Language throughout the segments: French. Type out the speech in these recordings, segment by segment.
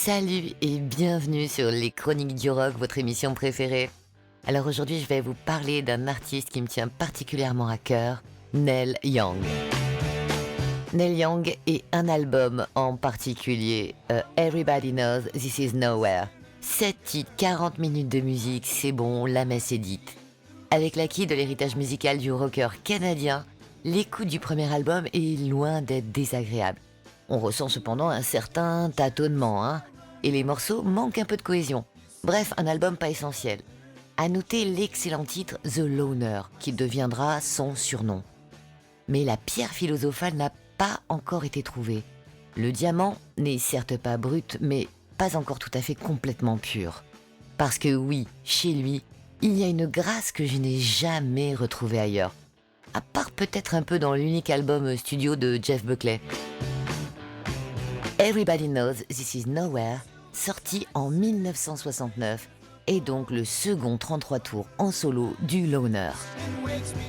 Salut et bienvenue sur les Chroniques du Rock, votre émission préférée. Alors aujourd'hui, je vais vous parler d'un artiste qui me tient particulièrement à cœur, Neil Young. Neil Young et un album en particulier, Everybody Knows This Is Nowhere. 7 titres, 40 minutes de musique, c'est bon, la messe est dite. Avec l'acquis de l'héritage musical du rocker canadien, l'écoute du premier album est loin d'être désagréable. On ressent cependant un certain tâtonnement, et les morceaux manquent un peu de cohésion. Bref, un album pas essentiel. À noter l'excellent titre The Loner, qui deviendra son surnom. Mais la pierre philosophale n'a pas encore été trouvée. Le diamant n'est certes pas brut, mais pas encore tout à fait complètement pur. Parce que oui, chez lui, il y a une grâce que je n'ai jamais retrouvée ailleurs. À part peut-être un peu dans l'unique album studio de Jeff Buckley. Everybody Knows This Is Nowhere, sorti en 1969, est donc le second 33 tours en solo du Loner.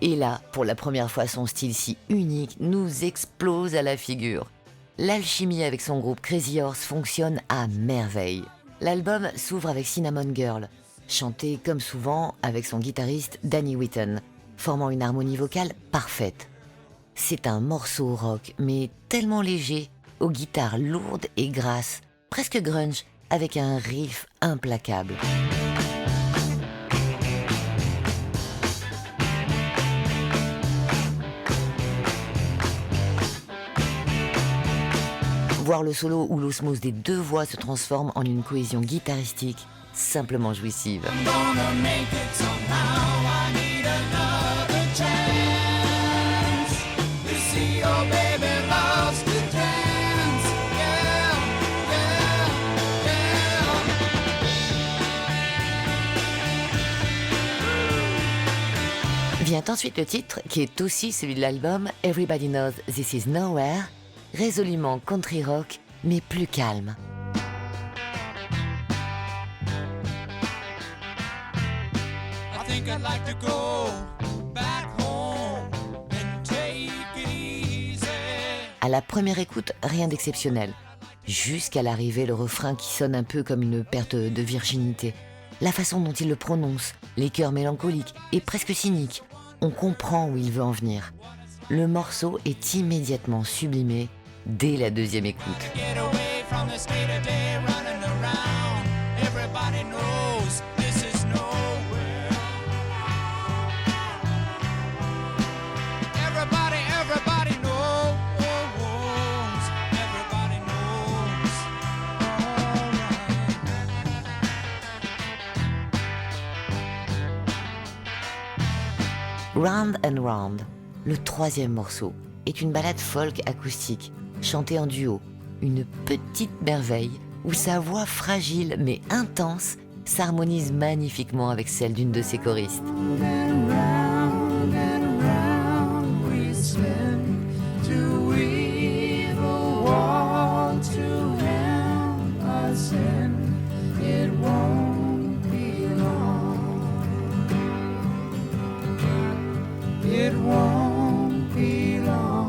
Et là, pour la première fois, son style si unique nous explose à la figure. L'alchimie avec son groupe Crazy Horse fonctionne à merveille. L'album s'ouvre avec Cinnamon Girl, chanté comme souvent avec son guitariste Danny Whitten, formant une harmonie vocale parfaite. C'est un morceau rock, mais tellement léger, aux guitares lourdes et grasses, presque grunge, avec un riff implacable. Voir le solo où l'osmose des deux voix se transforme en une cohésion guitaristique simplement jouissive. Vient ensuite le titre, qui est aussi celui de l'album Everybody Knows This Is Nowhere, résolument country rock, mais plus calme. À la première écoute, rien d'exceptionnel. Jusqu'à l'arrivée, le refrain qui sonne un peu comme une perte de virginité. La façon dont il le prononce, les chœurs mélancoliques et presque cyniques, on comprend où il veut en venir. Le morceau est immédiatement sublimé dès la deuxième écoute. Round and Round, le troisième morceau, est une ballade folk acoustique, chantée en duo, une petite merveille où sa voix fragile mais intense s'harmonise magnifiquement avec celle d'une de ses choristes. It won't be long.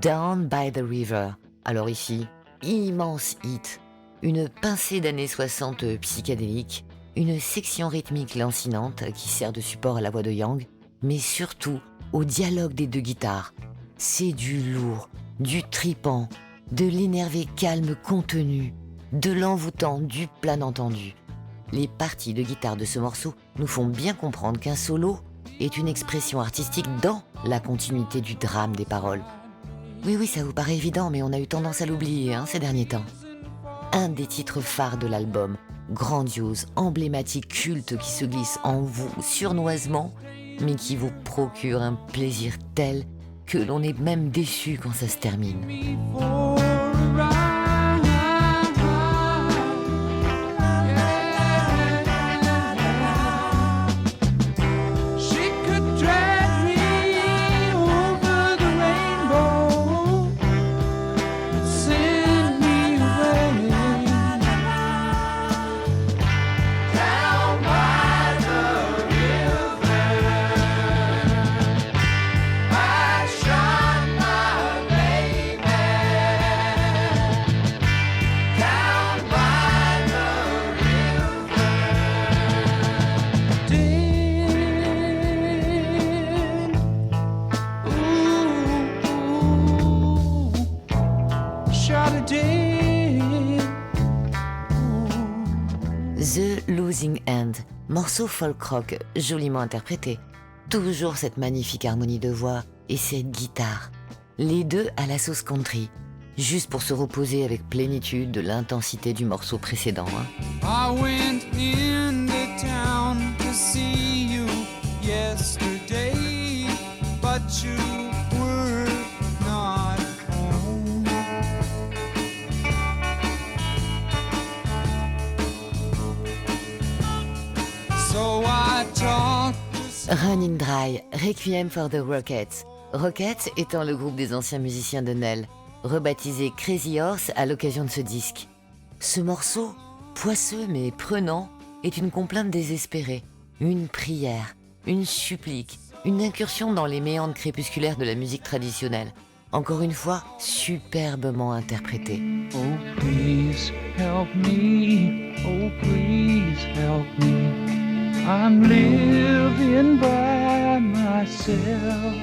Down by the River. Alors ici, immense hit. Une pincée d'années 60 psychédéliques, une section rythmique lancinante qui sert de support à la voix de Young, mais surtout au dialogue des deux guitares. C'est du lourd, du tripant, de l'énervé calme contenu, de l'envoûtant du plein entendu. Les parties de guitare de ce morceau nous font bien comprendre qu'un solo est une expression artistique dans la continuité du drame des paroles. Oui, ça vous paraît évident, mais on a eu tendance à l'oublier ces derniers temps. Un des titres phares de l'album, grandiose, emblématique, culte qui se glisse en vous surnoisement, mais qui vous procure un plaisir tel que l'on est même déçu quand ça se termine. I shot my morceau folk rock joliment interprété. Toujours cette magnifique harmonie de voix et cette guitare. Les deux à la sauce country, juste pour se reposer avec plénitude de l'intensité du morceau précédent. I went into town to see you yesterday, but you were not home. So I talked to Running Dry, Requiem for the Rockets. Rockets étant le groupe des anciens musiciens de Nell, rebaptisé Crazy Horse à l'occasion de ce disque. Ce morceau, poisseux mais prenant, est une complainte désespérée, une prière, une supplique, une incursion dans les méandres crépusculaires de la musique traditionnelle. Encore une fois, superbement interprétée. Oh, please help me. Oh, please help me. I'm living by myself.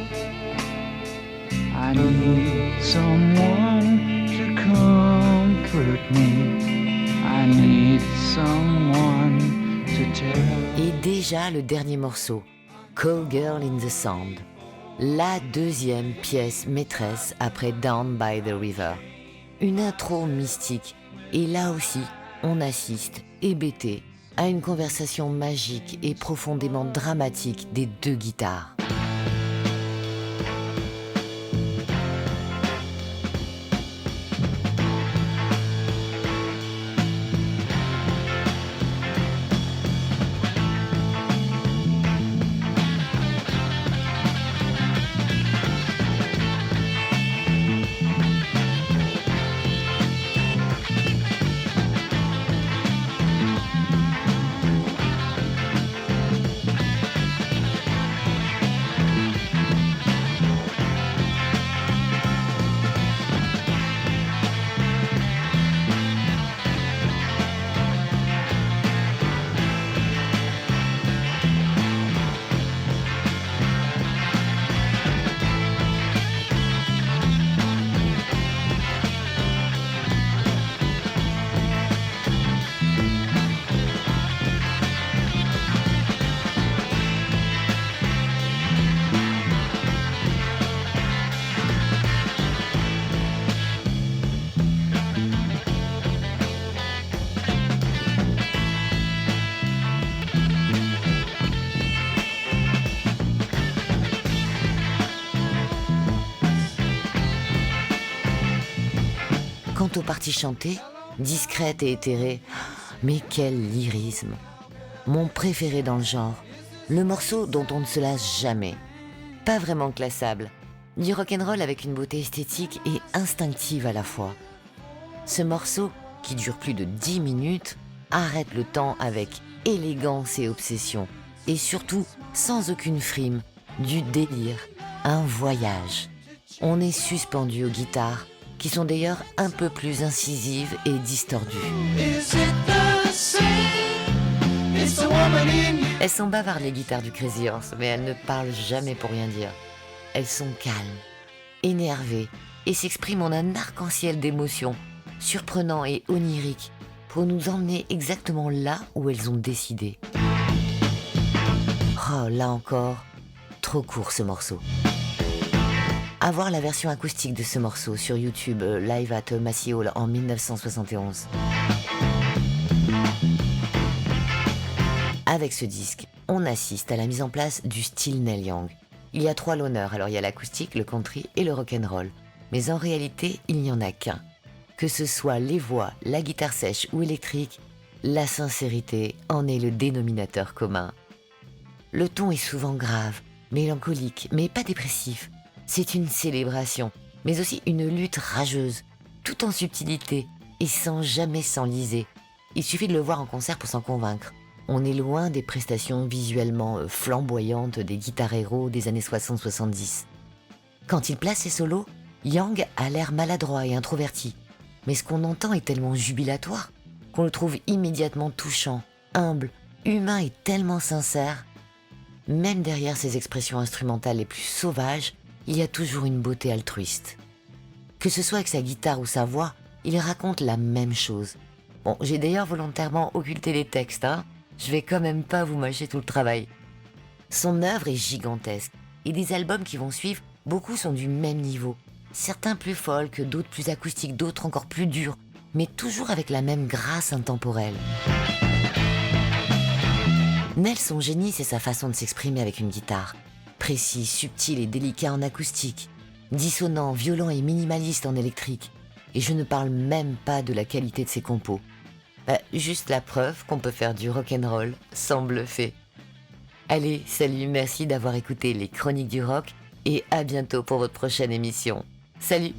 I need someone to comfort me. I need someone to tell. Et déjà le dernier morceau, Call Girl in the Sand. La deuxième pièce maîtresse après Down by the River. Une intro mystique. Et là aussi, on assiste, hébété, à une conversation magique et profondément dramatique des deux guitares. Quant aux parties chantées, discrètes et éthérées, mais quel lyrisme! Mon préféré dans le genre, le morceau dont on ne se lasse jamais. Pas vraiment classable, du rock'n'roll avec une beauté esthétique et instinctive à la fois. Ce morceau, qui dure plus de 10 minutes, arrête le temps avec élégance et obsession, et surtout sans aucune frime, du délire, un voyage. On est suspendu aux guitares, qui sont d'ailleurs un peu plus incisives et distordues. Elles sont bavardes les guitares du Crazy Horse, mais elles ne parlent jamais pour rien dire. Elles sont calmes, énervées et s'expriment en un arc-en-ciel d'émotions, surprenant et onirique, pour nous emmener exactement là où elles ont décidé. Oh, là encore, trop court ce morceau. À voir la version acoustique de ce morceau sur YouTube, live at Massey Hall en 1971. Avec ce disque, on assiste à la mise en place du style Neil Young. Il y a 3 l'honneur, alors il y a l'acoustique, le country et le rock'n'roll. Mais en réalité, il n'y en a qu'un. Que ce soit les voix, la guitare sèche ou électrique, la sincérité en est le dénominateur commun. Le ton est souvent grave, mélancolique, mais pas dépressif. C'est une célébration, mais aussi une lutte rageuse, tout en subtilité et sans jamais s'enliser. Il suffit de le voir en concert pour s'en convaincre. On est loin des prestations visuellement flamboyantes des guitares héros des années 60-70. Quand il place ses solos, Young a l'air maladroit et introverti. Mais ce qu'on entend est tellement jubilatoire qu'on le trouve immédiatement touchant, humble, humain et tellement sincère. Même derrière ses expressions instrumentales les plus sauvages, il y a toujours une beauté altruiste. Que ce soit avec sa guitare ou sa voix, il raconte la même chose. Bon, j'ai d'ailleurs volontairement occulté les textes, je vais quand même pas vous mâcher tout le travail. Son œuvre est gigantesque, et des albums qui vont suivre, beaucoup sont du même niveau. Certains plus folk, d'autres plus acoustiques, d'autres encore plus durs, mais toujours avec la même grâce intemporelle. Nel, son génie, c'est sa façon de s'exprimer avec une guitare. Précis, subtil et délicat en acoustique. Dissonant, violent et minimaliste en électrique. Et je ne parle même pas de la qualité de ses compos. Juste la preuve qu'on peut faire du rock'n'roll sans bluffer. Allez, salut, merci d'avoir écouté les Chroniques du Rock et à bientôt pour votre prochaine émission. Salut!